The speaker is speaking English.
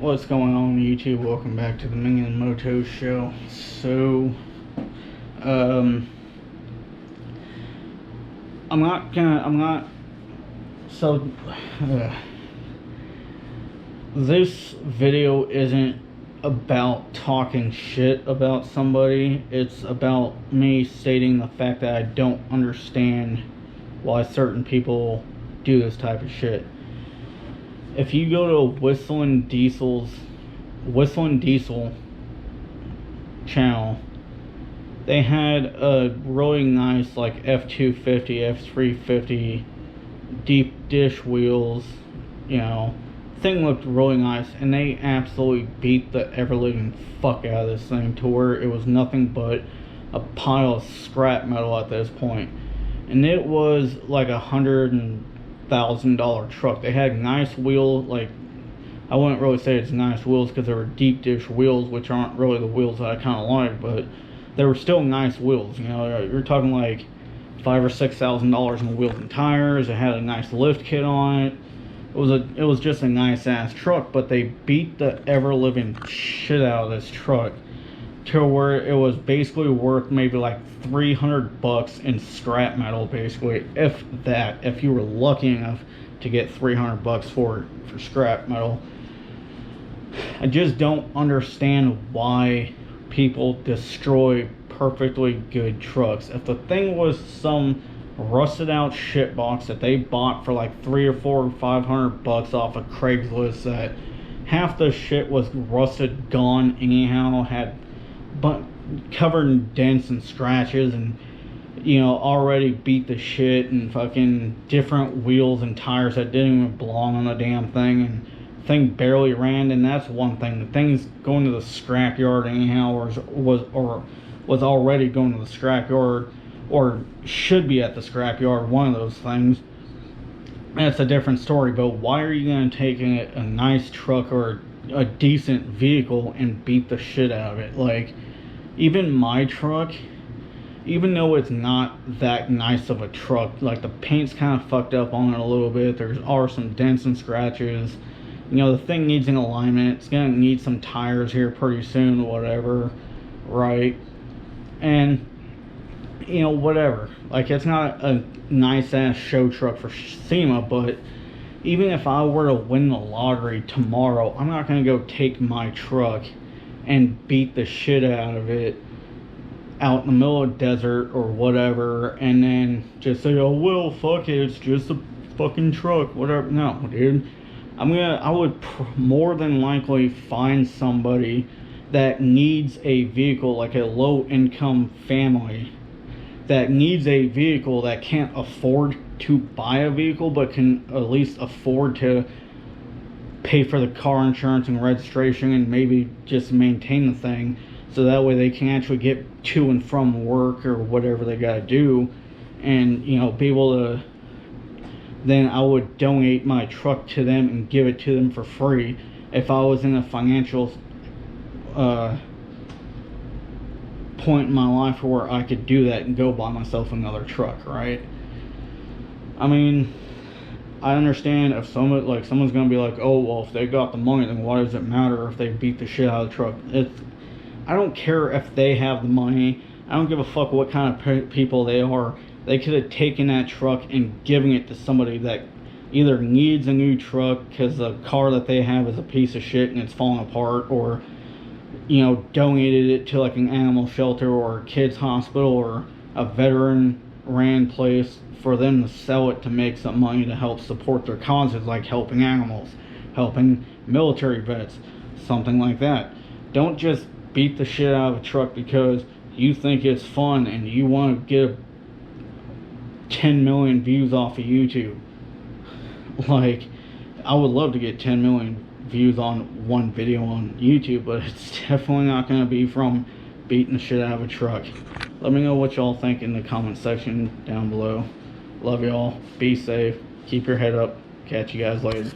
What's going on YouTube? Welcome back to the Minion Moto Show. So, I'm not, so, this video isn't about talking shit about somebody. It's about me stating the fact that I don't understand why certain people do this type of shit. If you go to Whistling Diesel channel, they had a really nice like F250, F350 deep dish wheels, you know, thing looked really nice, and they absolutely beat the ever living fuck out of this thing to where it was nothing but a pile of scrap metal at this point. And it was like $100,000 truck. They had nice wheels, like, I wouldn't really say it's nice wheels because they were deep dish wheels, which aren't really the wheels that I kind of like, but they were still nice wheels. You know, you're talking like $5,000 or $6,000 in wheels and tires. It had a nice lift kit on it. It was just a nice ass truck, but they beat the ever living shit out of this truck to where it was basically worth maybe like $300 in scrap metal, basically, if that, if you were lucky enough to get $300 for scrap metal. I just don't understand why people destroy perfectly good trucks. If the thing was some rusted out shit box that they bought for like $300 or $400 or $500 off of Craigslist, that half the shit was rusted, gone anyhow, had but covered in dents and scratches, and you know, already beat the shit, and fucking different wheels and tires that didn't even belong on the damn thing, and thing barely ran. And that's one thing. The thing's going to the scrapyard anyhow, or was already going to the scrapyard, or should be at the scrapyard, one of those things. That's a different story. But why are you going to take a nice truck or a decent vehicle and beat the shit out of it? Like, even my truck, even though it's not that nice of a truck, like the paint's kind of fucked up on it a little bit, there are some dents and scratches, you know, the thing needs an alignment, it's gonna need some tires here pretty soon, whatever, right? And you know, whatever, like, it's not a nice ass show truck for SEMA, but even if I were to win the lottery tomorrow, I'm not gonna go take my truck and beat the shit out of it out in the middle of the desert or whatever, and then just say, oh well, fuck it, it's just a fucking truck, whatever. No, dude, I would more than likely find somebody that needs a vehicle, like a low income family that needs a vehicle, that can't afford to buy a vehicle but can at least afford to pay for the car insurance and registration and maybe just maintain the thing, so that way they can actually get to and from work or whatever they gotta do, and you know, be able to, then I would donate my truck to them and give it to them for free if I was in a financial point in my life where I could do that and go buy myself another truck, right? I mean, I understand if someone's gonna be like, oh well, if they got the money, then why does it matter if they beat the shit out of the truck? I don't care if they have the money. I don't give a fuck what kind of people they are. They could have taken that truck and given it to somebody that either needs a new truck because the car that they have is a piece of shit and it's falling apart, or you know, donated it to like an animal shelter or a kids hospital or a veteran ran place for them to sell it to make some money to help support their causes, like helping animals, helping military vets, something like that. Don't just beat the shit out of a truck because you think it's fun and you want to get 10 million views off of YouTube. Like, I would love to get 10 million views on one video on YouTube, but it's definitely not going to be from beating the shit out of a truck. Let me know what y'all think in the comment section down below. Love y'all. Be safe. Keep your head up. Catch you guys later.